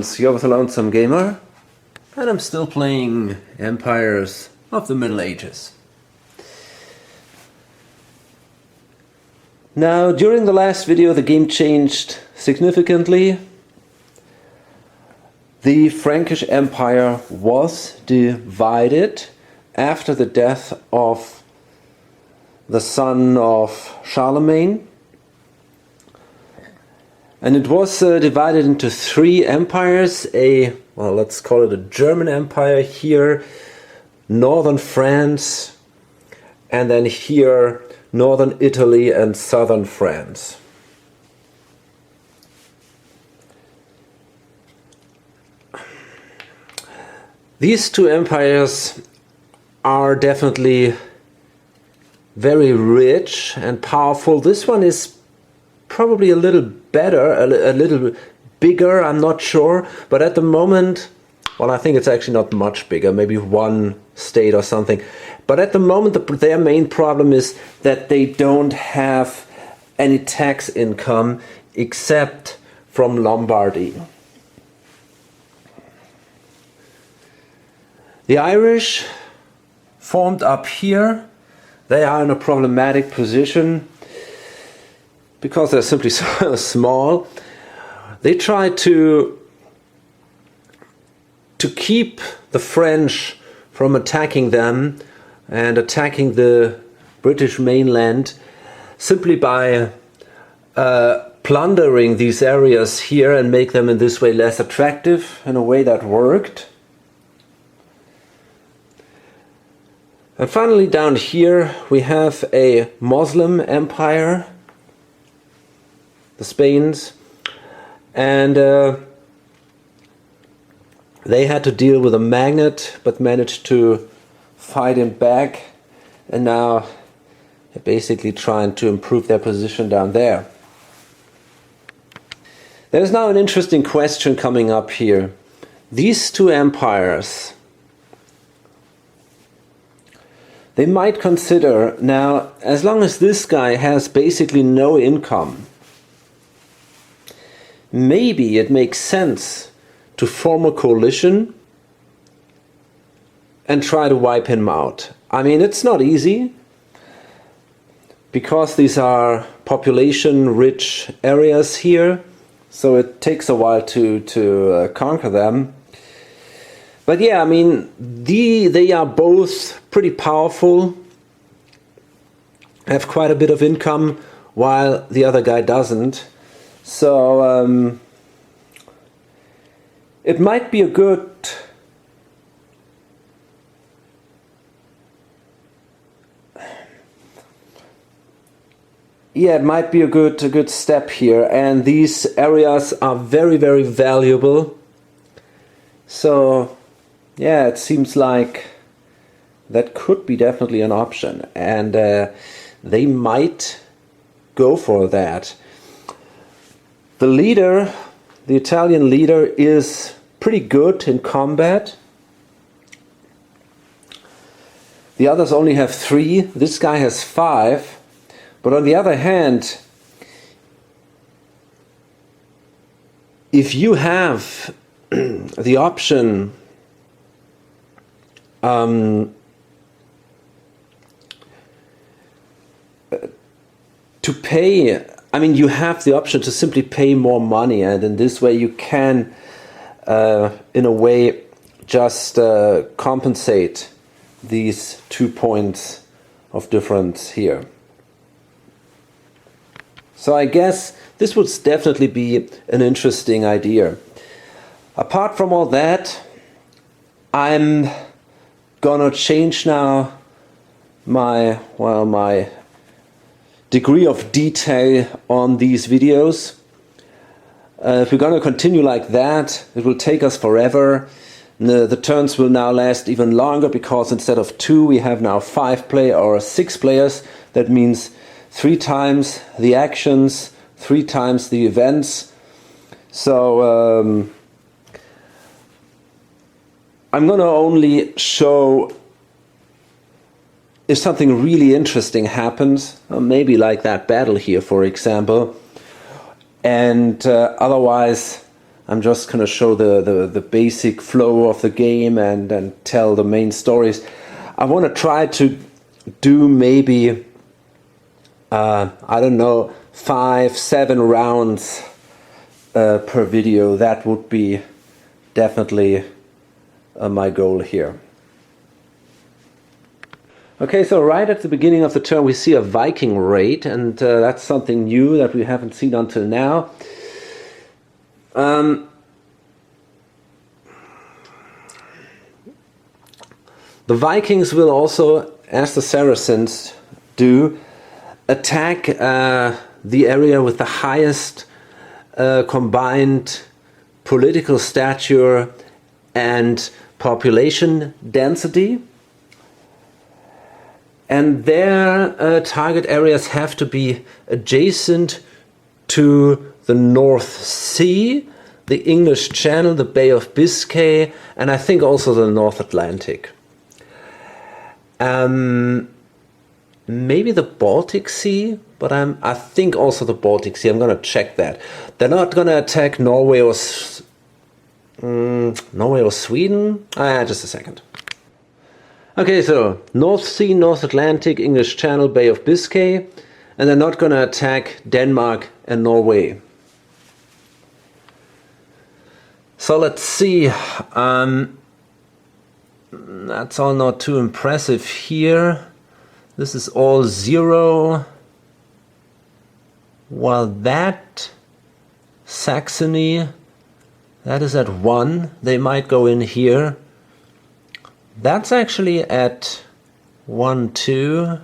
friends, you're with the Lonesome Gamer, and I'm still playing Empires of the Middle Ages. Now, during the last video the game changed significantly. The Frankish Empire was divided after the death of the son of Charlemagne. And it was divided into three empires, let's call it a German Empire here, northern France, and then here northern Italy and southern France. These two empires are definitely very rich and powerful. This one is probably a little better, a little bigger, I'm not sure, but at the moment, well, I think it's actually not much bigger, maybe one state or something. But at the moment, their main problem is that they don't have any tax income except from Lombardy. The Irish formed up here. They are in a problematic position because they're simply so small. They try to keep the French from attacking them and attacking the British mainland simply by plundering these areas here and make them in this way less attractive. In a way that worked. And finally down here we have a Muslim empire, the Spains, and they had to deal with a magnet but managed to fight him back, and now they're basically trying to improve their position down there. There's now an interesting question coming up here. These two empires, they might consider now, as long as this guy has basically no income, maybe it makes sense to form a coalition and try to wipe him out. I mean, it's not easy because these are population-rich areas here, so it takes a while to conquer them. But yeah, I mean, they are both pretty powerful, have quite a bit of income, while the other guy doesn't. So it might be a good a good step here, and these areas are very, very valuable. So yeah, it seems like that could be definitely an option, and they might go for that. The leader, the Italian leader, is pretty good in combat. The others only have 3. This guy has 5. But on the other hand, if you have the option to pay, I mean, you have the option to simply pay more money, and in this way you can, in a way, just compensate these 2 points of difference here. So I guess this would definitely be an interesting idea. Apart from all that, I'm gonna change now my degree of detail on these videos. If we're gonna continue like that, it will take us forever. The turns will now last even longer because instead of 2 we have now 5 players or 6 players. That means 3 times the actions, 3 times the events. So I'm gonna only show if something really interesting happens, maybe like that battle here, for example, and otherwise I'm just gonna show the basic flow of the game and tell the main stories. I want to try to do maybe I don't know, 5-7 rounds per video. That would be definitely my goal here. Okay, so right at the beginning of the turn we see a Viking raid, and that's something new that we haven't seen until now. The Vikings will also, as the Saracens do, attack the area with the highest combined political stature and population density. And their target areas have to be adjacent to the North Sea, the English Channel, the Bay of Biscay, and I think also the North Atlantic. Maybe the Baltic Sea, but I think also the Baltic Sea. I'm going to check that. They're not going to attack Norway or Sweden. Just a second. Okay, so North Sea, North Atlantic, English Channel, Bay of Biscay, and they're not going to attack Denmark and Norway. So let's see. That's all not too impressive here. This is all 0. While that Saxony, that is at 1. They might go in here. That's actually at 1, 2.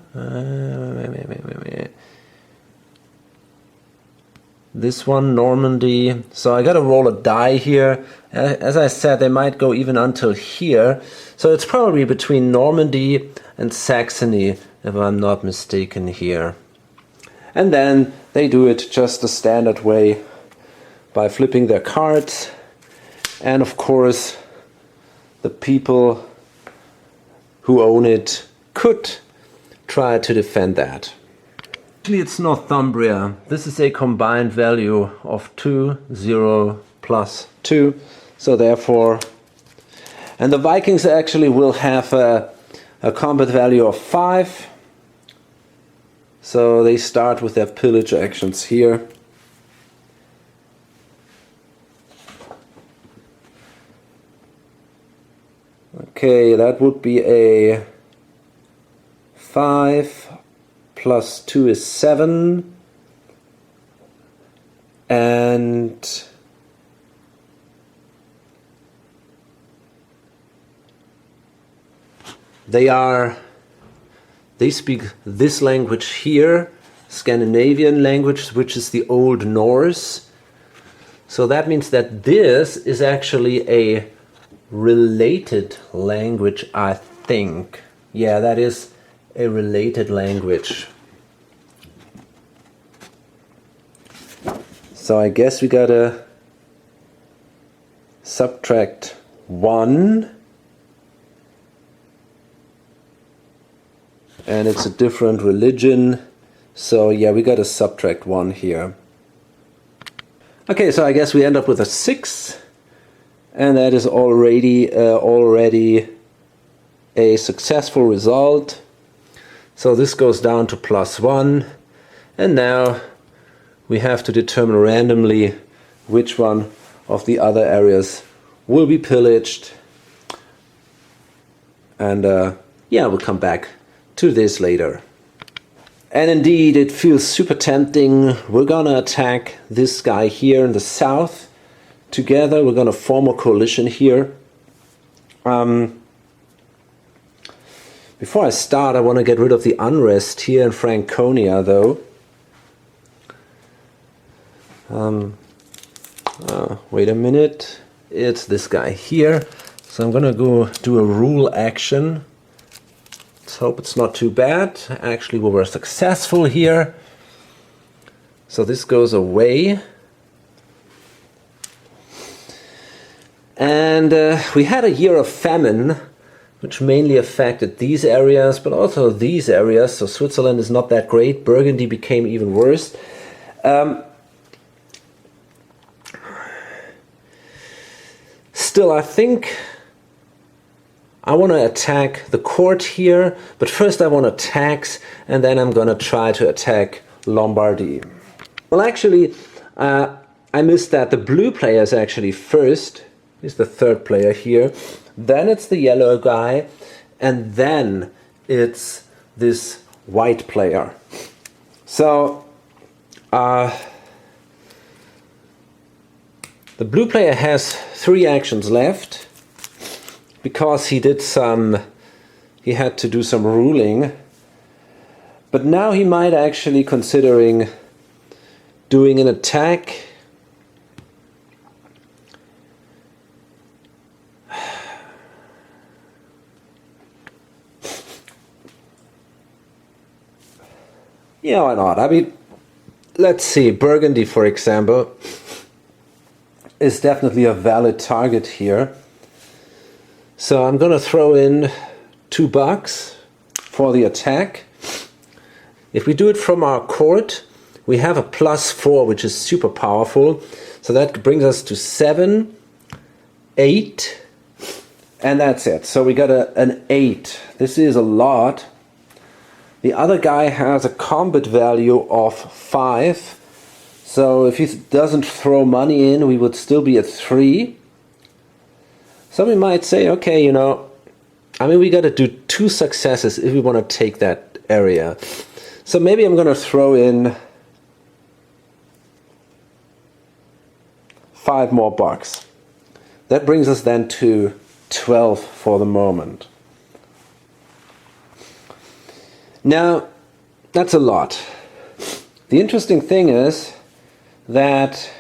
This one, Normandy. So I gotta roll a die here. As I said, they might go even until here. So it's probably between Normandy and Saxony, if I'm not mistaken here. And then they do it just the standard way by flipping their cards. And of course, the people who own it could try to defend that. Actually, it's Northumbria. This is a combined value of 2, 0, plus 2. So therefore, and the Vikings actually will have a combat value of 5. So they start with their pillage actions here. Okay, that would be a 5 plus 2 is 7. And they speak this language here, Scandinavian language, which is the Old Norse. So that means that this is actually a related language, I think. Yeah, that is a related language. So I guess we gotta subtract 1. And it's a different religion. So yeah, we gotta subtract 1 here. Okay, so I guess we end up with a 6. And that is already a successful result. So this goes down to +1. And now we have to determine randomly which one of the other areas will be pillaged. And yeah, we'll come back to this later. And indeed, it feels super tempting. We're gonna attack this guy here in the south. Together, we're gonna form a coalition here. Before I start, I want to get rid of the unrest here in Franconia, though. Wait a minute. It's this guy here. So I'm gonna go do a rule action. Let's hope it's not too bad. Actually, we were successful here. So this goes away. And we had a year of famine, which mainly affected these areas, but also these areas. So Switzerland is not that great. Burgundy became even worse. still, I think I want to attack the court here, but first I want to tax, and then I'm going to try to attack Lombardy. Well, actually, I missed that. The blue player is actually first. He's the third player here. Then it's the yellow guy, and then it's this white player. So, the blue player has 3 actions left, because he had to do some ruling. But now he might actually considering doing an attack. Yeah, why not? I mean, let's see, Burgundy, for example, is definitely a valid target here. So I'm going to throw in $2 for the attack. If we do it from our court, we have a +4, which is super powerful. So that brings us to 7, 8, and that's it. So we got an 8. This is a lot. The other guy has a combat value of 5. So if he doesn't throw money in, we would still be at 3. So we might say, okay, you know, I mean, we got to do 2 successes if we want to take that area. So maybe I'm going to throw in 5 more bucks. That brings us then to 12 for the moment. Now, that's a lot. The interesting thing is that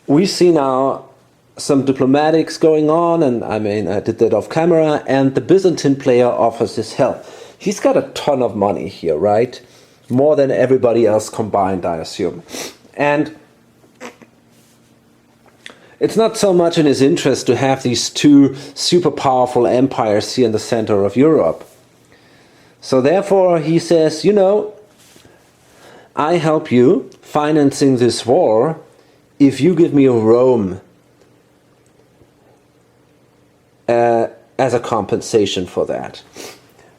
we see now some diplomatics going on, and I mean, I did that off camera, and the Byzantine player offers his help. He's got a ton of money here, right? More than everybody else combined, I assume. And it's not so much in his interest to have these 2 super powerful empires here in the center of Europe. So therefore he says, you know, I help you financing this war if you give me Rome as a compensation for that.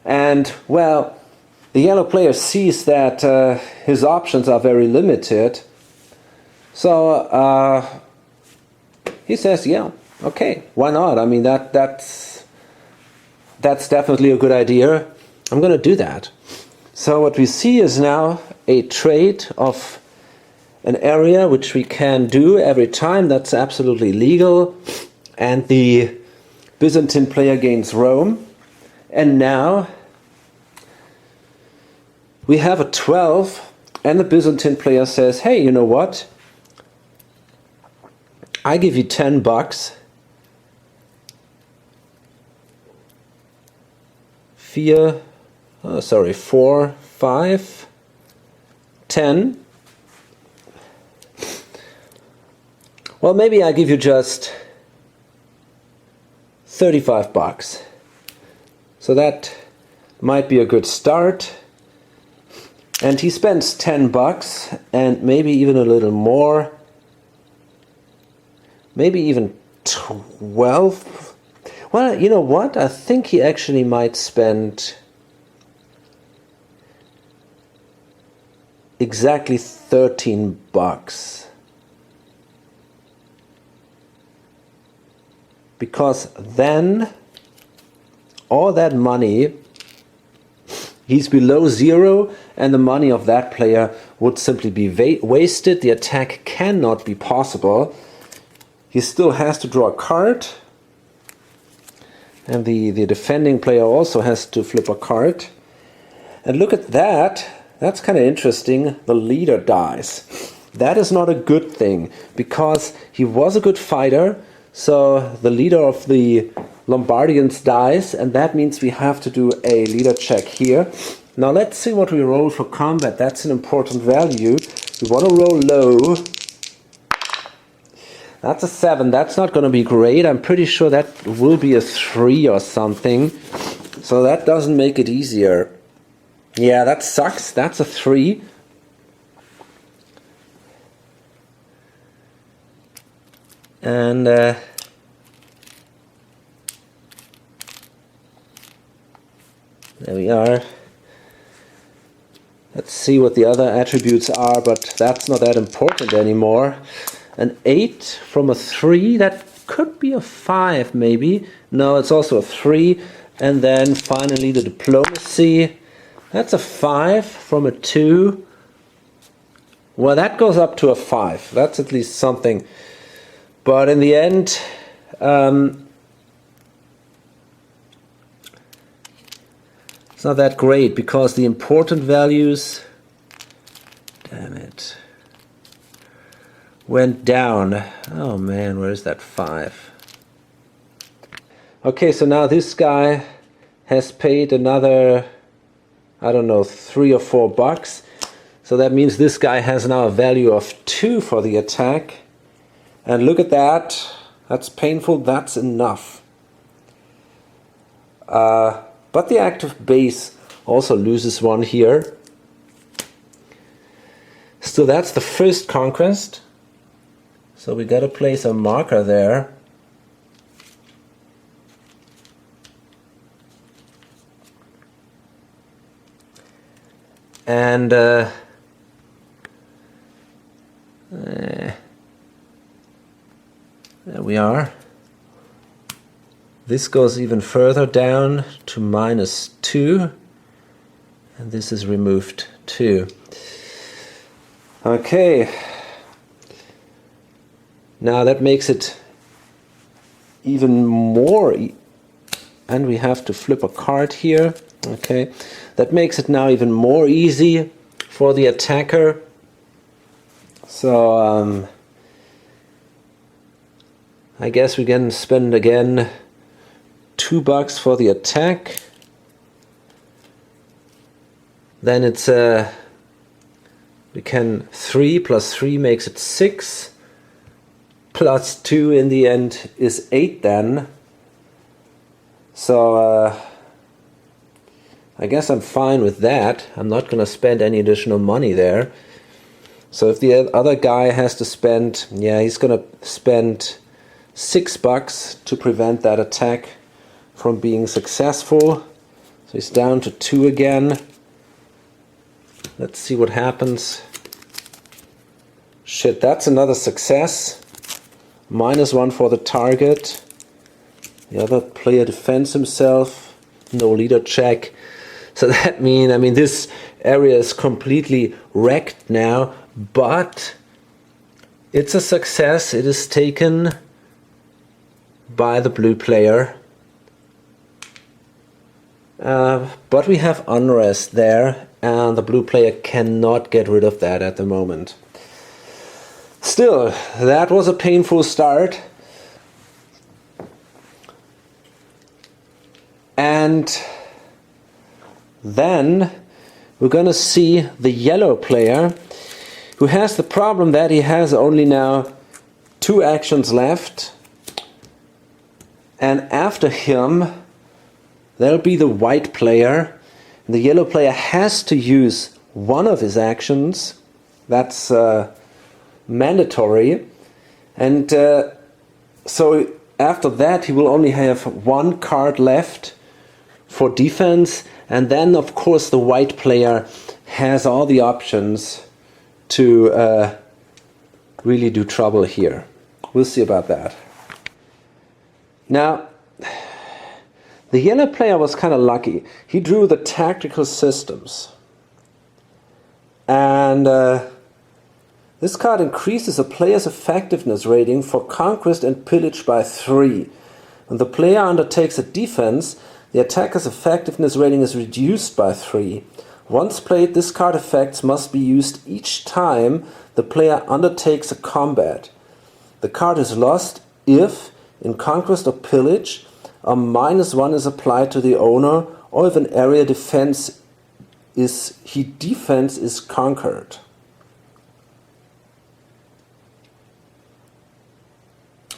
And, well, the yellow player sees that his options are very limited. So he says, yeah, okay, why not? I mean, that's definitely a good idea. I'm going to do that. So what we see is now a trade of an area which we can do every time. That's absolutely legal. And the Byzantine player gains Rome. And now we have a 12, and the Byzantine player says, hey, you know what? I give you $10. 4, 5, 10. Well, maybe I give you just $35. So that might be a good start. And he spends $10 and maybe even a little more. Maybe even 12. Well, you know what? I think he actually might spend exactly $13. Because then all that money, he's below 0, and the money of that player would simply be wasted. The attack cannot be possible. He still has to draw a card, and the defending player also has to flip a card. And look at that. That's kind of interesting. The leader dies. That is not a good thing, because he was a good fighter. So the leader of the Lombardians dies, and that means we have to do a leader check here. Now let's see what we roll for combat. That's an important value. We want to roll low. That's a 7. That's not going to be great. I'm pretty sure that will be a 3 or something. So that doesn't make it easier. Yeah, that sucks. That's a 3. And there we are. Let's see what the other attributes are, but that's not that important anymore. An 8 from a 3, that could be a 5 maybe. No, it's also a 3. And then finally the diplomacy. That's a 5 from a 2. Well, that goes up to a 5. That's at least something. But in the end, it's not that great because the important values, damn it, went down. Oh man, where's that 5? Okay, so now this guy has paid another, I don't know, $3 or $4. So that means this guy has now a value of 2 for the attack. And look at that. That's painful. That's enough. But the active base also loses 1 here. So that's the first conquest. So we got to place a marker there. And there we are. This goes even further down to -2, and this is removed too. Okay, now that makes it even more, and we have to flip a card here. Okay, that makes it now even more easy for the attacker. So I guess we can spend again $2 for the attack. Then it's we can 3 plus 3 makes it 6, plus 2 in the end is 8 then. So I guess I'm fine with that. I'm not going to spend any additional money there. So if the other guy has to spend, yeah, he's going to spend $6 to prevent that attack from being successful. So he's down to 2 again. Let's see what happens. Shit, that's another success. -1 for the target. The other player defends himself. No leader check. So that means, I mean, this area is completely wrecked now, but it's a success. It is taken by the blue player. But we have unrest there, and the blue player cannot get rid of that at the moment. Still, that was a painful start. And then we're going to see the yellow player, who has the problem that he has only now 2 actions left. And after him, there'll be the white player. The yellow player has to use one of his actions. That's mandatory. And so after that, he will only have 1 card left for defense. And then, of course, the white player has all the options to really do trouble here. We'll see about that. Now, the yellow player was kind of lucky. He drew the tactical systems. And this card increases a player's effectiveness rating for conquest and pillage by 3. When the player undertakes a defense, the attacker's effectiveness rating is reduced by 3. Once played, this card effects must be used each time the player undertakes a combat. The card is lost if, in conquest or pillage, a -1 is applied to the owner, or if an area defense is conquered.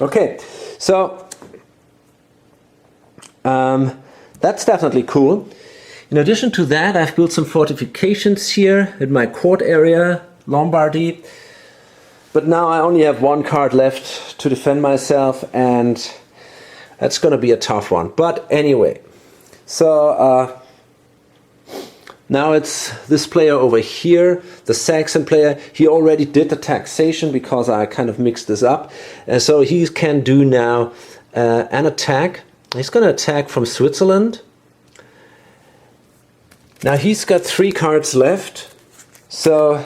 Okay, so that's definitely cool. In addition to that, I've built some fortifications here in my court area, Lombardy. But now I only have one card left to defend myself, and that's going to be a tough one. But anyway, so now it's this player over here, the Saxon player. He already did the taxation because I kind of mixed this up. And so he can do now an attack. He's going to attack from Switzerland. Now he's got 3 cards left. So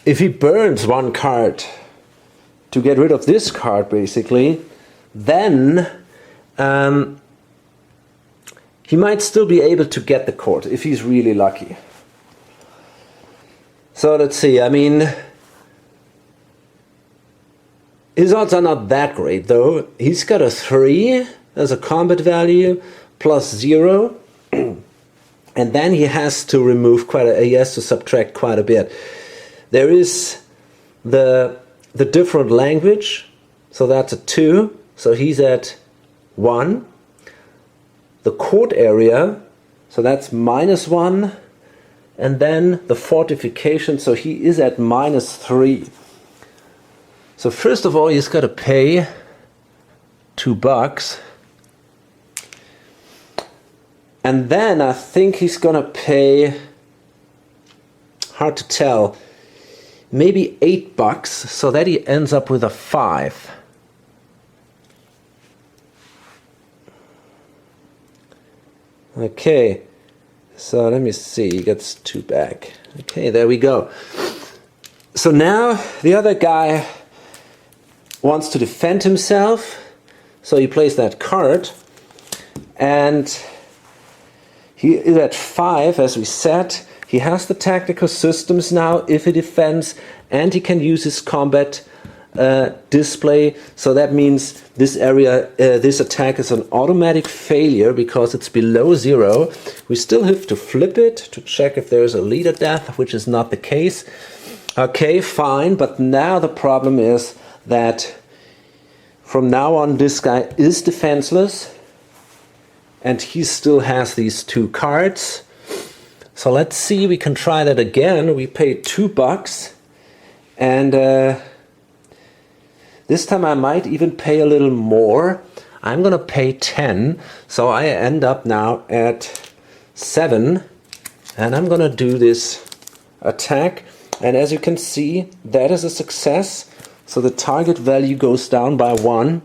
if he burns 1 card to get rid of this card, basically, then he might still be able to get the court if he's really lucky. So let's see, I mean, his odds are not that great though. He's got a 3 as a combat value plus 0. And then he has to remove he has to subtract quite a bit. There is the different language, so that's a 2, so he's at 1. The court area, so that's -1, and then the fortification, so he is at -3. So first of all, he's got to pay $2. And then I think he's gonna pay, hard to tell, maybe $8, so that he ends up with a 5. Okay, so let me see, he gets 2 back. Okay, there we go. So now the other guy wants to defend himself, so he plays that card, and he is at 5, as we said. He has the tactical systems now if he defends, and he can use his combat display. So that means this area, this attack is an automatic failure because it's below 0. We still have to flip it to check if there is a leader death, which is not the case. Okay, fine, but now the problem is that from now on this guy is defenseless. And he still has these 2 cards. So let's see, we can try that again. We paid $2. And this time I might even pay a little more. I'm going to pay 10. So I end up now at 7. And I'm going to do this attack. And as you can see, that is a success. So the target value goes down by 1.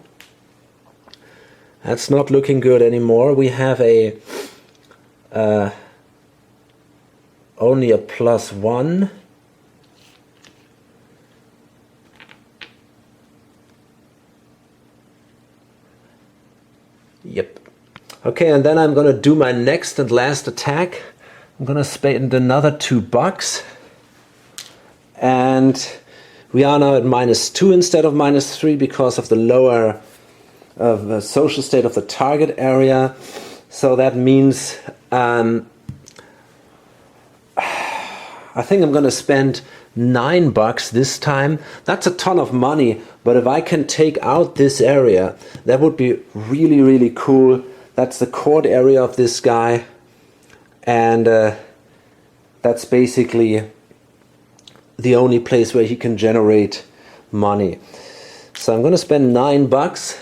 That's not looking good anymore. We have only a +1. Yep. Okay, and then I'm going to do my next and last attack. I'm going to spend another $2. And we are now at -2 instead of -3 because of the lower of the social state of the target area. So that means I think I'm going to spend $9 this time. That's a ton of money, but if I can take out this area, that would be really, really cool. That's the court area of this guy, and that's basically the only place where he can generate money. So I'm going to spend $9.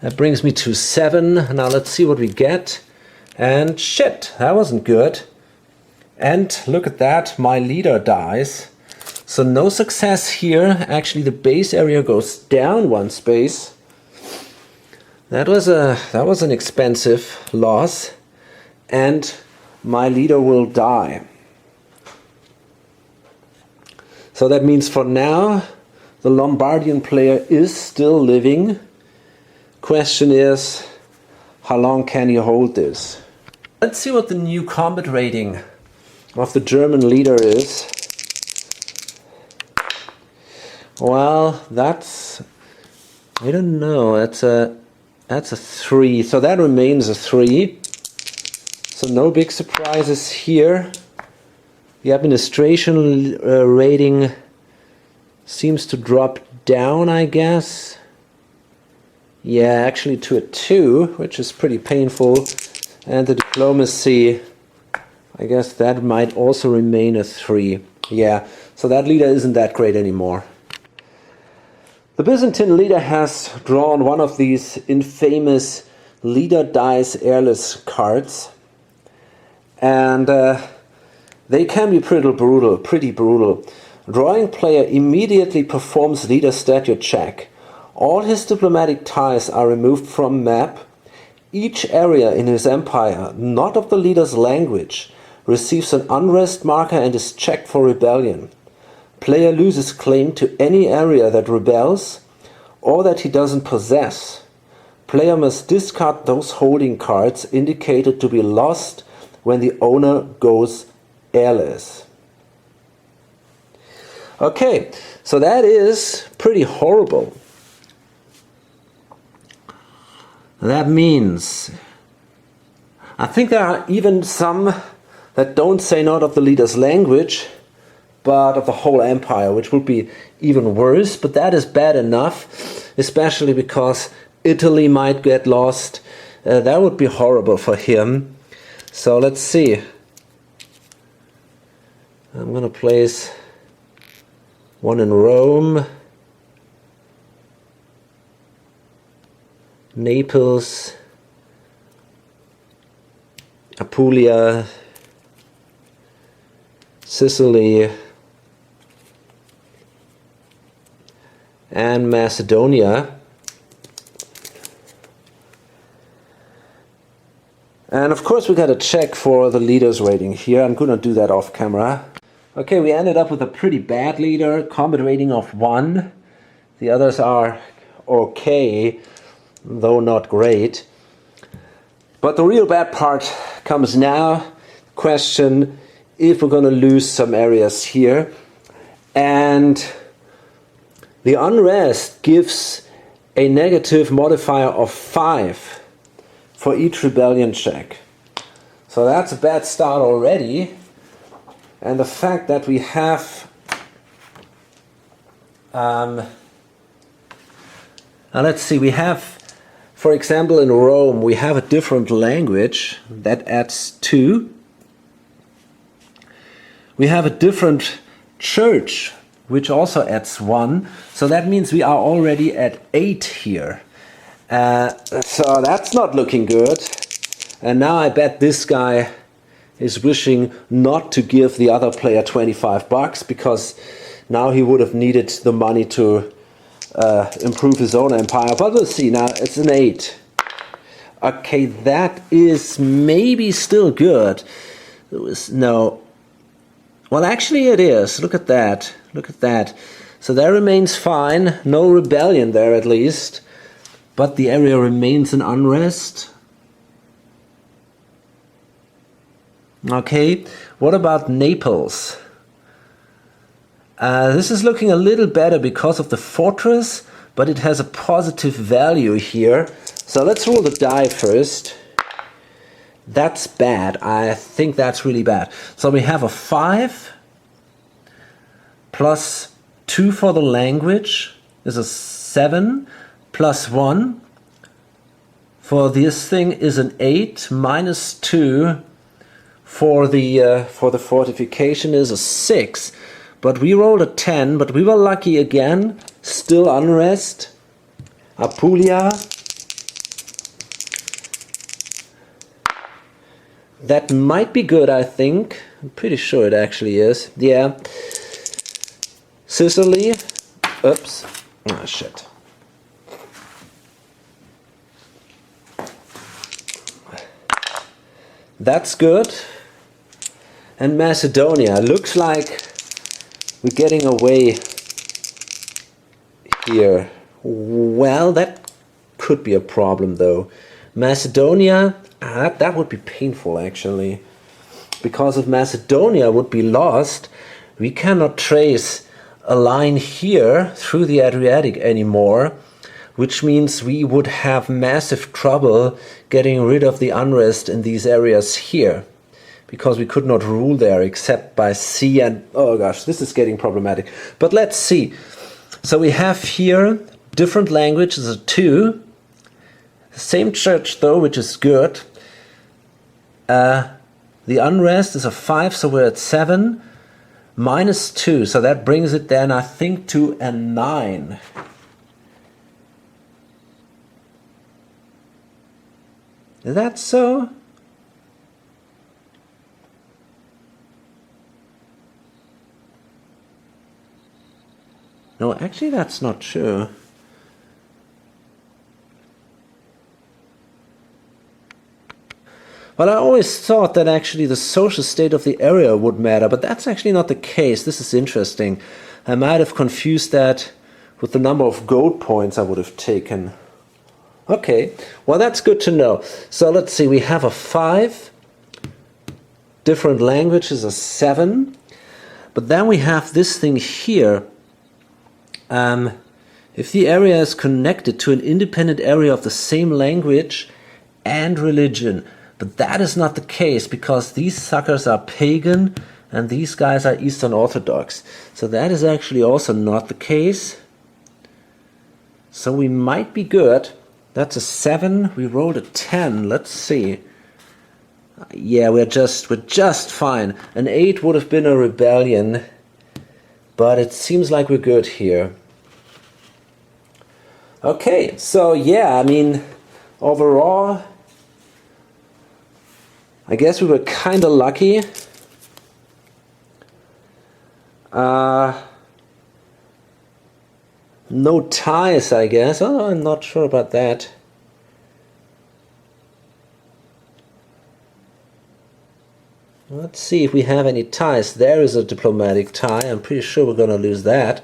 That brings me to 7. Now let's see what we get. And shit, that wasn't good. And look at that, my leader dies. So no success here. Actually, the base area goes down 1 space. That was an expensive loss. And my leader will die. So that means for now, the Lombardian player is still living. Question is, how long can he hold this? Let's see what the new combat rating of the German leader is. Well, that's, I don't know, that's a 3, so that remains a 3. So no big surprises here. The administration rating seems to drop down, I guess. Yeah, actually to a 2, which is pretty painful. And the diplomacy, I guess that might also remain a 3. Yeah, so that leader isn't that great anymore. The Byzantine leader has drawn one of these infamous leader dies airless cards, and they can be pretty brutal. Drawing player immediately performs leader statue check. All his diplomatic ties are removed from map. Each area in his empire, not of the leader's language, receives an unrest marker and is checked for rebellion. Player loses claim to any area that rebels or that he doesn't possess. Player must discard those holding cards indicated to be lost when the owner goes airless. Okay, so that is pretty horrible. That means, I think there are even some that don't say not of the leader's language, but of the whole empire, which would be even worse. But that is bad enough, especially because Italy might get lost. That would be horrible for him. So let's see. I'm going to place one in Rome, Naples, Apulia, Sicily, and Macedonia. And of course we got to check for the leader's rating here. I'm going to do that off camera. Okay, we ended up with a pretty bad leader, combat rating of 1. The others are okay, though not great. But the real bad part comes now. Question if we're going to lose some areas here. And the unrest gives a negative modifier of 5 for each rebellion check. So that's a bad start already. And the fact that we have now let's see, we have, for example, in Rome, we have a different language that adds 2. We have a different church, which also adds 1. So that means we are already at 8 here. So that's not looking good. And now I bet this guy is wishing not to give the other player $25 because now he would have needed the money to improve his own empire. But we'll see. Now it's an 8. Okay, that is maybe still good. No. Well, actually it is. Look at that. Look at that. So that remains fine. No rebellion there at least. But the area remains in unrest. Okay, what about Naples? This is looking a little better because of the fortress, but it has a positive value here. So let's roll the die first. That's bad. I think that's really bad. So we have a 5 plus 2 for the language is a 7 plus 1 for this thing is an 8 minus 2 for the fortification is a 6. But we rolled a 10, but we were lucky again. Still unrest. Apulia. That might be good, I think. I'm pretty sure it actually is. Yeah. Sicily. Oops. Oh, shit. That's good. And Macedonia. Looks like we're getting away here. Well, that could be a problem though. Macedonia, that would be painful actually. Because if Macedonia would be lost, we cannot trace a line here through the Adriatic anymore, which means we would have massive trouble getting rid of the unrest in these areas here. Because we could not rule there except by sea and... oh gosh, this is getting problematic. But let's see. So we have here different languages, a 2. Same church though, which is good. The unrest is a 5, so we're at 7. -2, so that brings it then, I think, to a 9. Is that so? No, actually that's not true. Well, I always thought that actually the social state of the area would matter, but that's actually not the case. This is interesting. I might have confused that with the number of gold points I would have taken. Okay, well that's good to know. So let's see, we have a 5, different languages, a 7, but then we have this thing here. If the area is connected to an independent area of the same language and religion, but that is not the case because these suckers are pagan and these guys are Eastern Orthodox. So that is actually also not the case. So we might be good. That's a 7. We rolled a 10. Let's see. Yeah, we're just fine. An 8 would have been a rebellion, but it seems like we're good here. Okay, so yeah, I mean, overall, I guess we were kind of lucky. No ties, I guess. Oh, I'm not sure about that. Let's see if we have any ties. There is a diplomatic tie. I'm pretty sure we're going to lose that.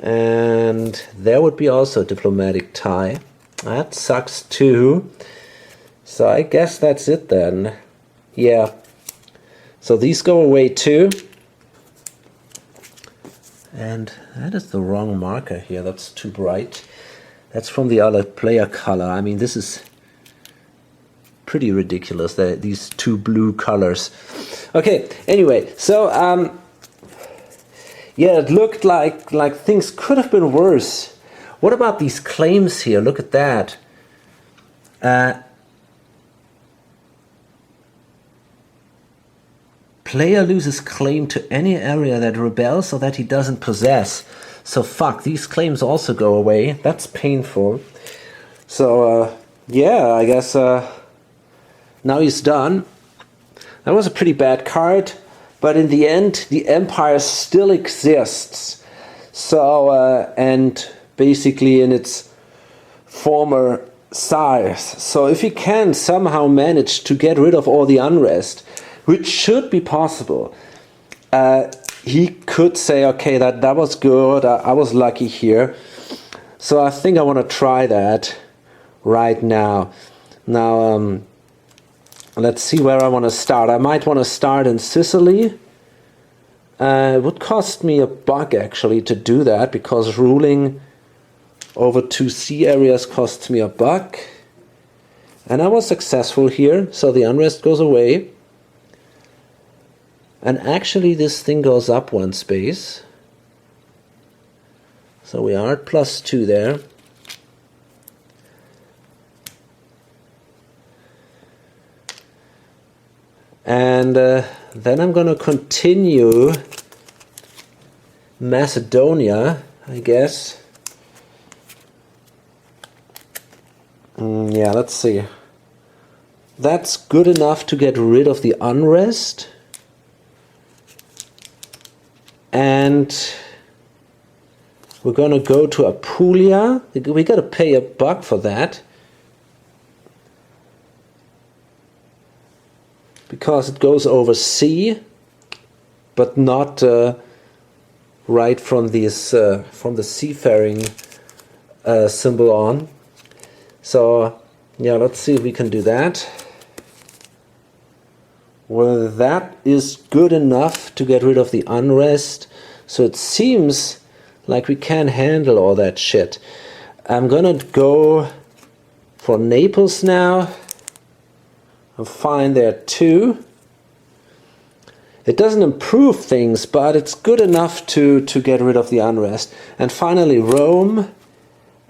And there would be also a diplomatic tie. That sucks too. So I guess that's it then. Yeah. So these go away too. And that is the wrong marker here. That's too bright. That's from the other player color. I mean, this is pretty ridiculous, these two blue colors. Okay, anyway, so yeah, it looked like things could have been worse. What about these claims here? Look at that. Player loses claim to any area that rebels or that he doesn't possess. So fuck, these claims also go away. That's painful. So yeah, I guess now he's done. That was a pretty bad card, but in the end, the empire still exists. So and basically in its former size. So if he can somehow manage to get rid of all the unrest, which should be possible, he could say, okay, that was good, I was lucky here. So I think I want to try that right now. Now, let's see where I want to start. I might want to start in Sicily. It would cost me $1 actually to do that, because ruling over 2 sea areas costs me $1. And I was successful here, so the unrest goes away. And actually this thing goes up 1 space. So we are at +2 there. And then I'm going to continue Macedonia, I guess. Yeah, let's see. That's good enough to get rid of the unrest. And we're going to go to Apulia. We got to pay $1 for that, because it goes over sea, but not right from these from the seafaring symbol on. So yeah, let's see if we can do that. Well, that is good enough to get rid of the unrest. So it seems like we can handle all that shit. I'm gonna go for Naples now. I'm fine there too. It doesn't improve things, but it's good enough to get rid of the unrest. And finally Rome,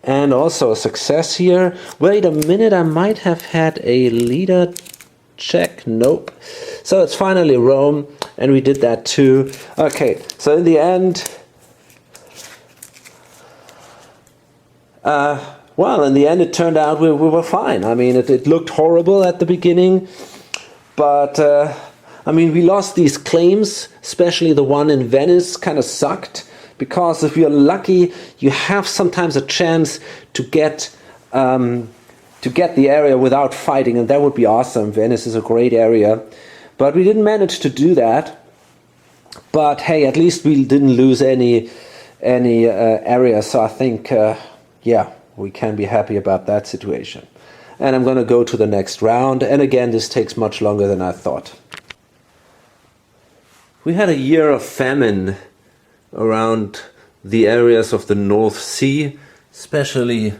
and also a success here. Wait a minute, I might have had a leader check. Nope. So it's finally Rome, and we did that too. Okay, so in the end, well, in the end it turned out we were fine. I mean, it looked horrible at the beginning, but I mean, we lost these claims, especially the one in Venice kind of sucked, because if you're lucky, you have sometimes a chance to get the area without fighting, and that would be awesome. Venice is a great area, but we didn't manage to do that. But hey, at least we didn't lose any area, so I think yeah, we can be happy about that situation. And I'm going to go to the next round, and again, this takes much longer than I thought. We had a year of famine around the areas of the North Sea, especially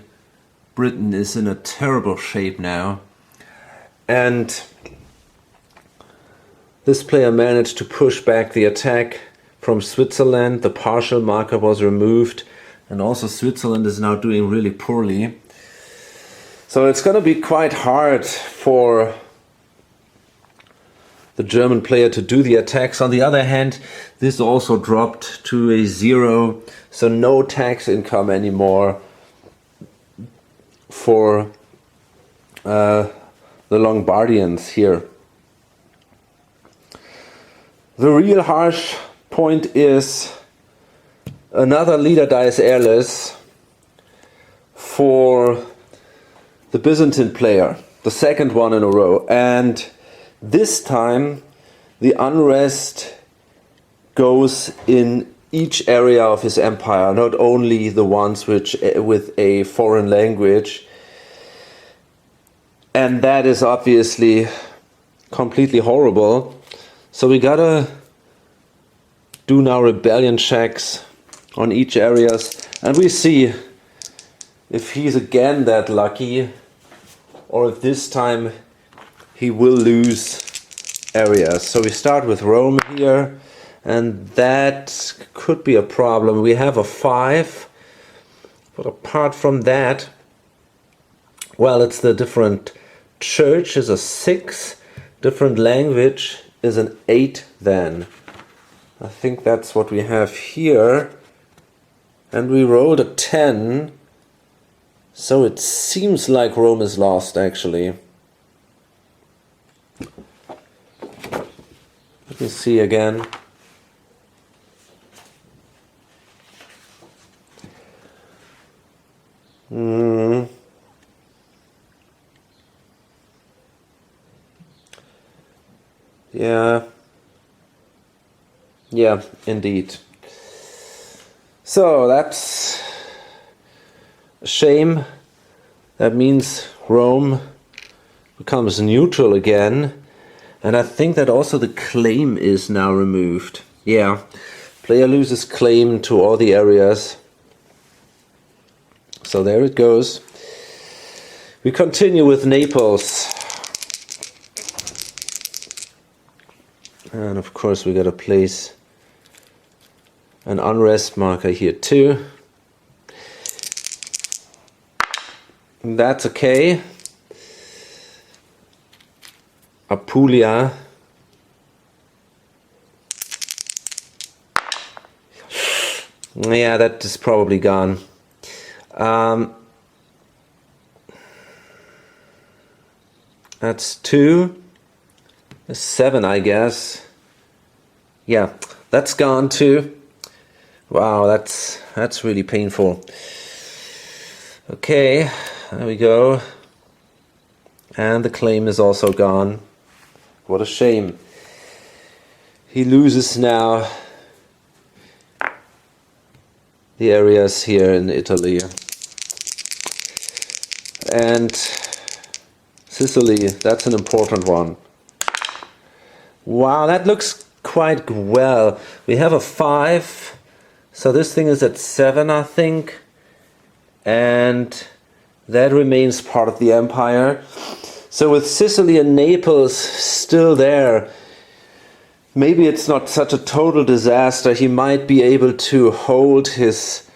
Britain is in a terrible shape now. And this player managed to push back the attack from Switzerland. The partial marker was removed, and also Switzerland is now doing really poorly. So it's going to be quite hard for the German player to do the attacks. On the other hand, this also dropped to a 0, so no tax income anymore for the Lombardians here. The real harsh point is another leader dies airless for the Byzantine player, the second one in a row, and this time the unrest goes in each area of his empire, not only the ones which with a foreign language, and that is obviously completely horrible. So we gotta do now rebellion checks on each areas, and we see if he's again that lucky, or if this time he will lose areas. So we start with Rome here, and that could be a problem. We have a 5, but apart from that, well, it's the different church is a 6, different language is an 8 then. I think that's what we have here. And we rolled a 10, so it seems like Rome is lost actually. Let me see again. Yeah, indeed. So that's a shame. That means Rome becomes neutral again. And I think that also the claim is now removed. Yeah, player loses claim to all the areas. So there it goes. We continue with Naples. And of course we got to place an unrest marker here too. That's okay. Apulia. Yeah, that is probably gone. That's 2. 7, I guess. Yeah, that's gone too. Wow, that's really painful. Okay, there we go. And the claim is also gone. What a shame. He loses now the areas here in Italy. And Sicily, that's an important one. Wow, that looks quite well. We have a 5, so this thing is at 7, I think. And that remains part of the empire. So with Sicily and Naples still there, maybe it's not such a total disaster. He might be able to hold his,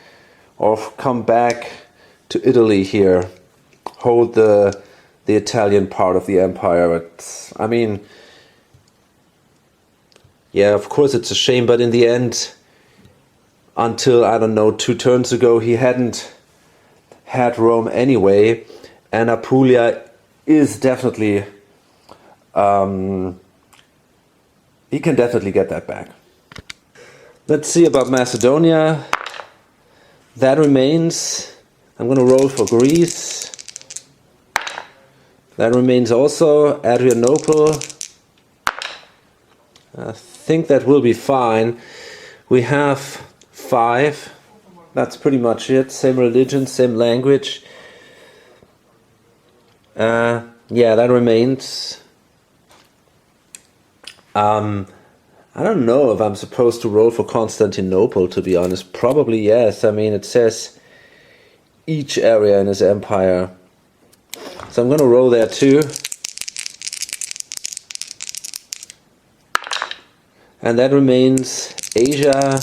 or come back to Italy here, hold the Italian part of the empire. But I mean, yeah, of course it's a shame, but in the end, until, I don't know, 2 turns ago, he hadn't had Rome anyway, and Apulia is definitely, he can definitely get that back. Let's see about Macedonia. That remains. I'm going to roll for Greece. That remains also. Adrianople. I think that will be fine. We have 5. That's pretty much it. Same religion, same language. Yeah, that remains. I don't know if I'm supposed to roll for Constantinople, to be honest. Probably yes. I mean, it says each area in his empire. So I'm going to roll there too. And that remains Asia.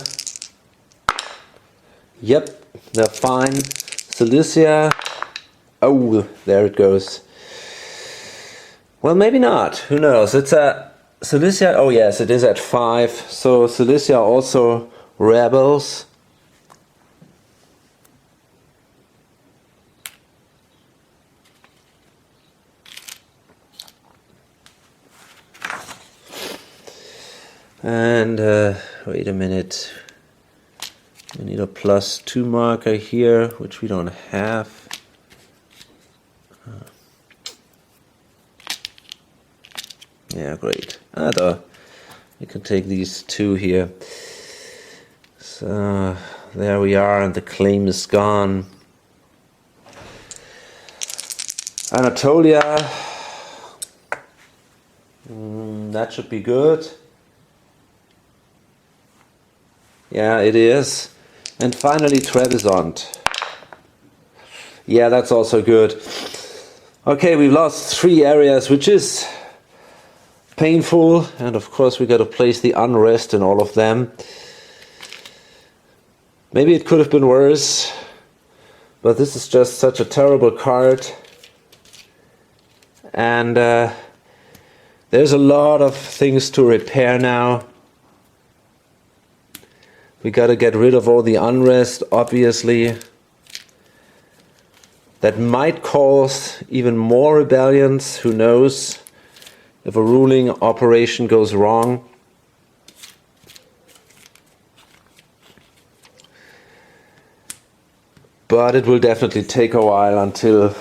Yep, they're fine. Cilicia. Oh, there it goes. Well, maybe not. Who knows? It's a Cilicia. Oh yes, it is at 5. So Cilicia also rebels. And wait a minute. We need a +2 marker here, which we don't have. Yeah, great. We can take these 2 here. So there we are, and the claim is gone. Anatolia. That should be good. Yeah, it is. And finally Trebizond. Yeah, that's also good. Okay, we've lost 3 areas, which is painful, and of course we got to place the unrest in all of them. Maybe it could have been worse, but this is just such a terrible card, and there's a lot of things to repair now. We got to get rid of all the unrest, obviously. That might cause even more rebellions, who knows? If a ruling operation goes wrong. But it will definitely take a while until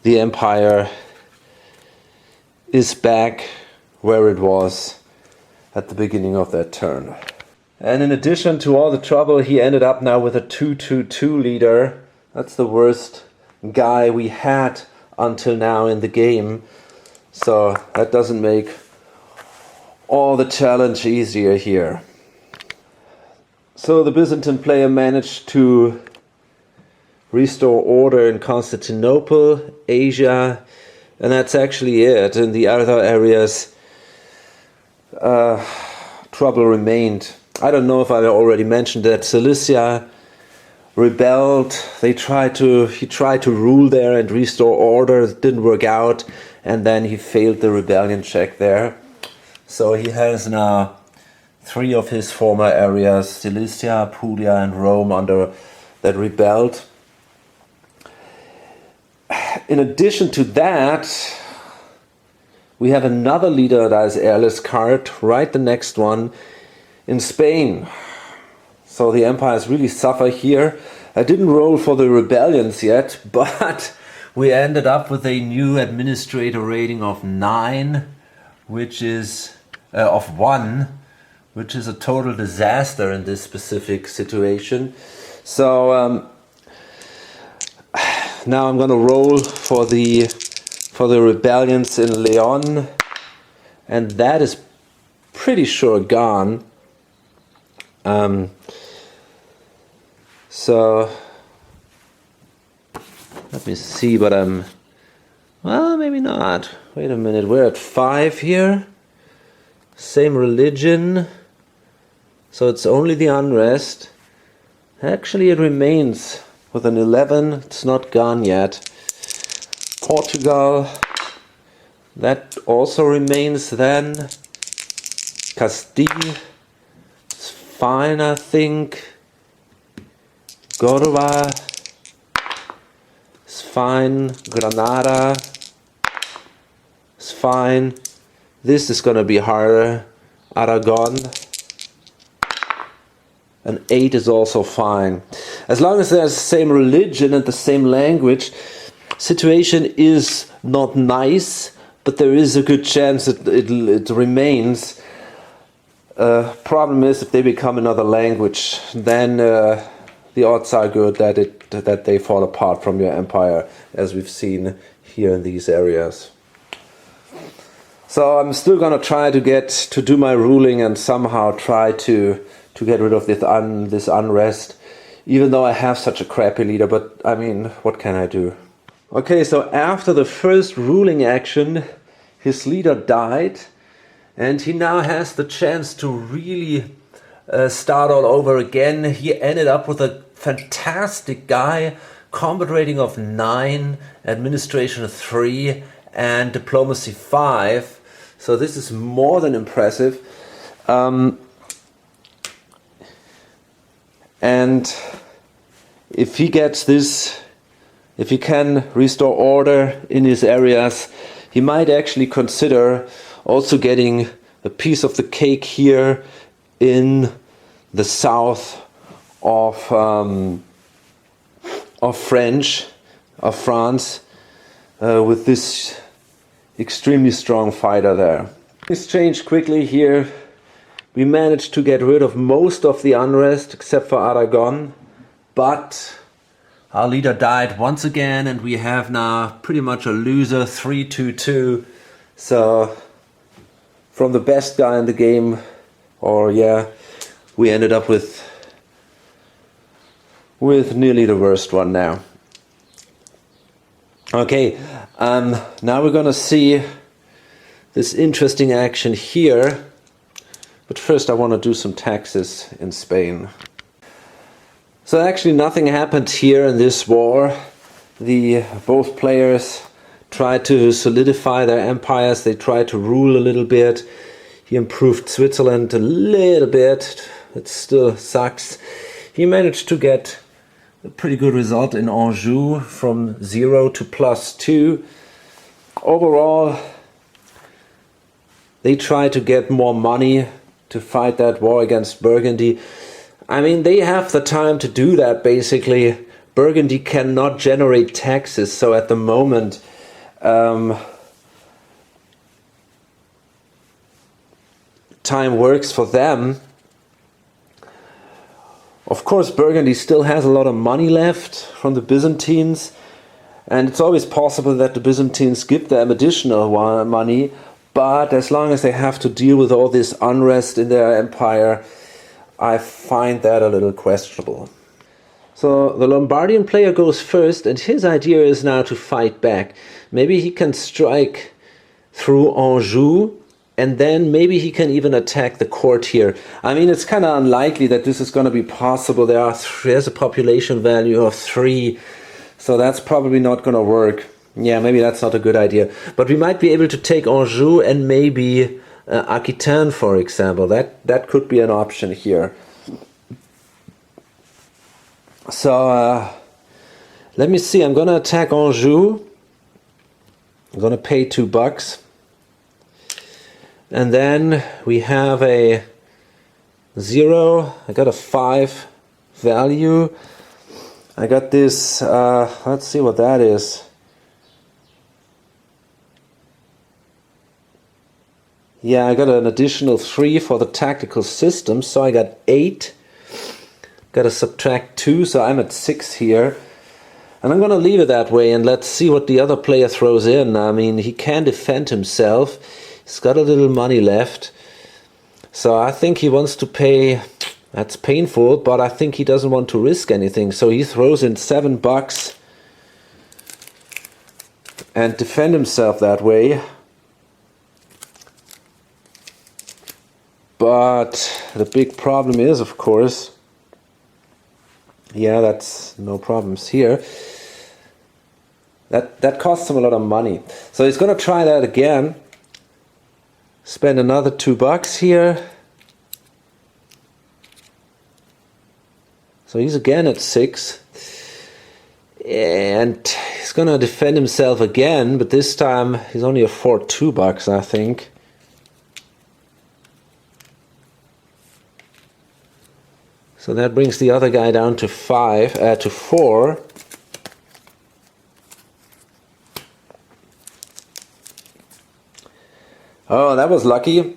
the empire is back where it was at the beginning of that turn. And in addition to all the trouble, he ended up now with a 2-2-2 leader. That's the worst guy we had until now in the game. So that doesn't make all the challenge easier here. So the Byzantine player managed to restore order in Constantinople, Asia, and that's actually it. In the other areas, trouble remained. I don't know if I already mentioned that Cilicia rebelled. He tried to rule there and restore order. It didn't work out, and then he failed the rebellion check there. So he has now 3 of his former areas, Cilicia, Apulia and Rome, under that rebelled. In addition to that, we have another leader that is airless card, right the next one, in Spain. So the empires really suffer here. I didn't roll for the rebellions yet, but we ended up with a new administrator rating of 9, which is of 1, which is a total disaster in this specific situation. So now I'm gonna roll for the rebellions in Leon, and that is pretty sure gone. So let me see, but well, maybe not. Wait a minute, we're at 5 here. Same religion. So it's only the unrest. Actually, it remains with an 11. It's not gone yet. Portugal. That also remains then. Castile is fine, I think. Córdoba is fine. Granada is fine. This is gonna be harder. Aragon. An 8 is also fine. As long as there's the same religion and the same language, situation is not nice, but there is a good chance it remains. Problem is, if they become another language, then the odds are good that they fall apart from your empire, as we've seen here in these areas. So I'm still gonna try to do my ruling and somehow try to get rid of this unrest, even though I have such a crappy leader. But I mean, what can I do? Okay, so after the first ruling action, his leader died, and he now has the chance to really start all over again. He ended up with a fantastic guy, combat rating of 9, administration 3, and diplomacy 5. So this is more than impressive. And if he gets this, if he can restore order in his areas, he might actually consider also getting a piece of the cake here in the south of France, with this extremely strong fighter there. Things changed quickly here. We managed to get rid of most of the unrest except for Aragon, but our leader died once again, and we have now pretty much a loser, 3-2-2. So from the best guy in the game, we ended up with nearly the worst one now. Okay, now we're gonna see this interesting action here. But first I want to do some taxes in Spain. So actually nothing happened here in this war. Both players tried to solidify their empires. They tried to rule a little bit. He improved Switzerland a little bit. It still sucks. He managed to get a pretty good result in Anjou from 0 to +2. Overall, they tried to get more money to fight that war against Burgundy. I mean, they have the time to do that, basically. Burgundy cannot generate taxes, so at the moment time works for them. Of course, Burgundy still has a lot of money left from the Byzantines, and it's always possible that the Byzantines give them additional money. But as long as they have to deal with all this unrest in their empire, I find that a little questionable. So the Lombardian player goes first, and his idea is now to fight back. Maybe he can strike through Anjou, and then maybe he can even attack the court here. I mean, it's kind of unlikely that this is going to be possible. There's a population value of 3, so that's probably not going to work. Yeah, maybe that's not a good idea. But we might be able to take Anjou and maybe Aquitaine, for example. That could be an option here. So let me see. I'm going to attack Anjou. I'm going to pay $2. And then we have a 0. I got a 5 value. I got this, let's see what that is. Yeah, I got an additional 3 for the tactical system, so I got 8. Got to subtract 2, so I'm at 6 here. And I'm going to leave it that way, and let's see what the other player throws in. I mean, he can defend himself. He's got a little money left. So I think he wants to pay. That's painful, but I think he doesn't want to risk anything. So he throws in $7 and defend himself that way. But the big problem is, of course, yeah, that's no problems here. That costs him a lot of money. So he's going to try that again. Spend another $2 here. So he's again at 6. And he's gonna defend himself again, but this time he's only afford $2, I think. So that brings the other guy down to 4. Oh, that was lucky.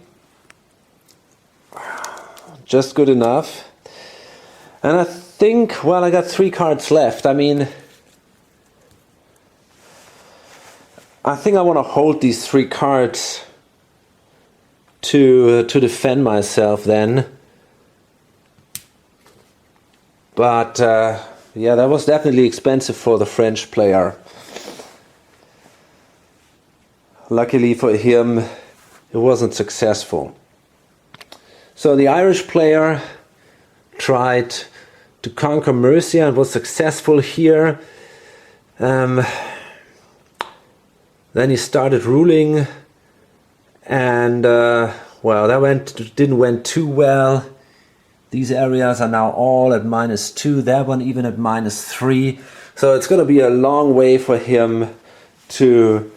Just good enough. And I think, well, I got 3 cards left. I mean, I think I want to hold these 3 cards to defend myself then. But yeah, that was definitely expensive for the French player. Luckily for him, it wasn't successful. So the Irish player tried to conquer Mercia and was successful here. Then he started ruling, and well, that didn't went too well. These areas are now all at -2, that one even at -3. So it's going to be a long way for him to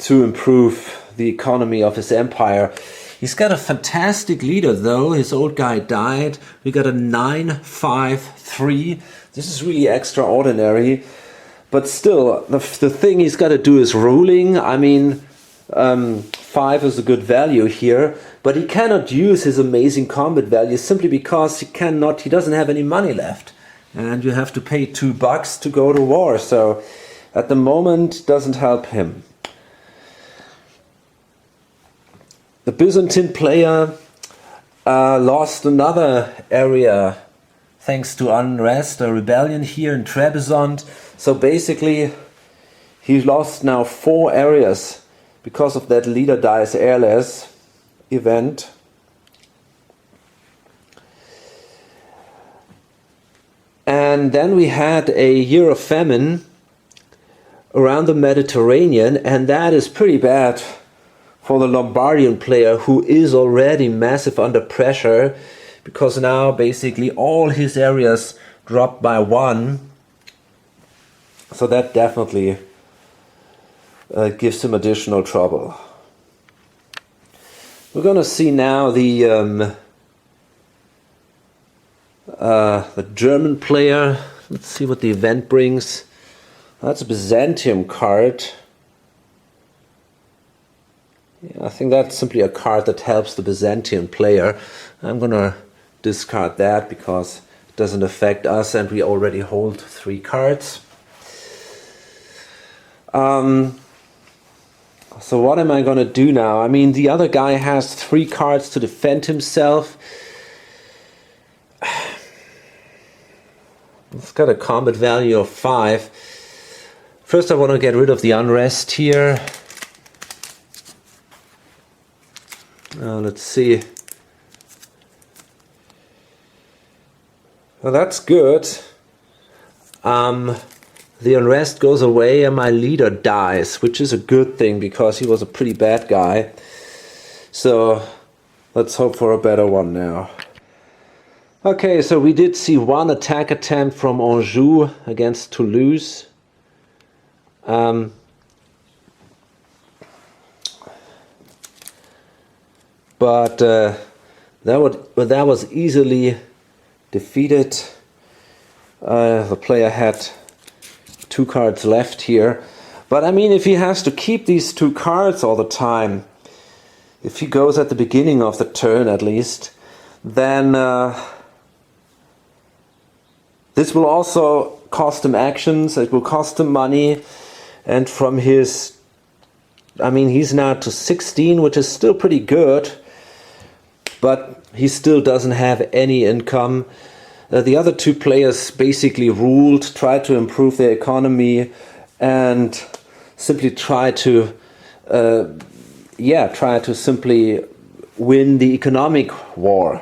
improve the economy of his empire. He's got a fantastic leader though. His old guy died. We got a 9-5-3. This is really extraordinary. But still, the thing he's got to do is ruling. I mean, 5 is a good value here, but he cannot use his amazing combat value simply because he doesn't have any money left. And you have to pay $2 to go to war. So at the moment, it doesn't help him. The Byzantine player lost another area thanks to unrest, a rebellion here in Trebizond. So basically, he lost now 4 areas because of that leader dies airless event. And then we had a year of famine around the Mediterranean, and that is pretty bad for the Lombardian player, who is already massive under pressure because now basically all his areas dropped by 1. So that definitely gives him additional trouble. We're going to see now the German player. Let's see what the event brings. That's a Byzantium card. Yeah, I think that's simply a card that helps the Byzantine player. I'm going to discard that because it doesn't affect us and we already hold 3 cards. So what am I going to do now? I mean, the other guy has 3 cards to defend himself. It's got a combat value of 5. First I want to get rid of the unrest here. Let's see. Well, that's good. The unrest goes away and my leader dies, which is a good thing because he was a pretty bad guy. So let's hope for a better one now. Okay, so we did see 1 attack attempt from Anjou against Toulouse. But that was easily defeated. The player had 2 cards left here. But I mean, if he has to keep these 2 cards all the time, if he goes at the beginning of the turn at least, then this will also cost him actions, it will cost him money, and from his, I mean, he's now to 16, which is still pretty good, but he still doesn't have any income. The other 2 players basically ruled, tried to improve their economy, and simply try to simply win the economic war.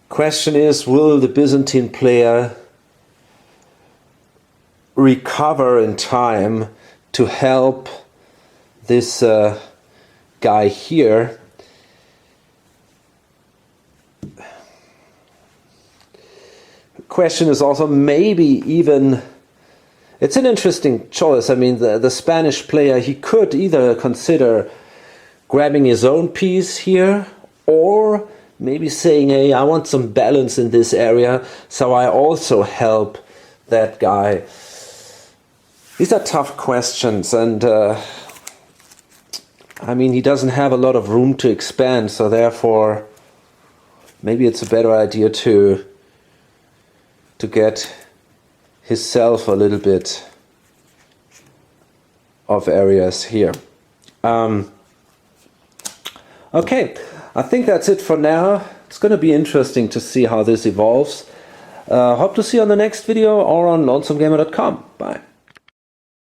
Question is, will the Byzantine player recover in time to help this guy here. Question is also maybe even, it's an interesting choice. I mean, the Spanish player, he could either consider grabbing his own piece here, or maybe saying, hey, I want some balance in this area, so I also help that guy. These are tough questions, and I mean, he doesn't have a lot of room to expand, so therefore maybe it's a better idea to get himself a little bit of areas here. Okay, I think that's it for now. It's going to be interesting to see how this evolves. Hope to see you on the next video or on lonesomegamer.com. Bye.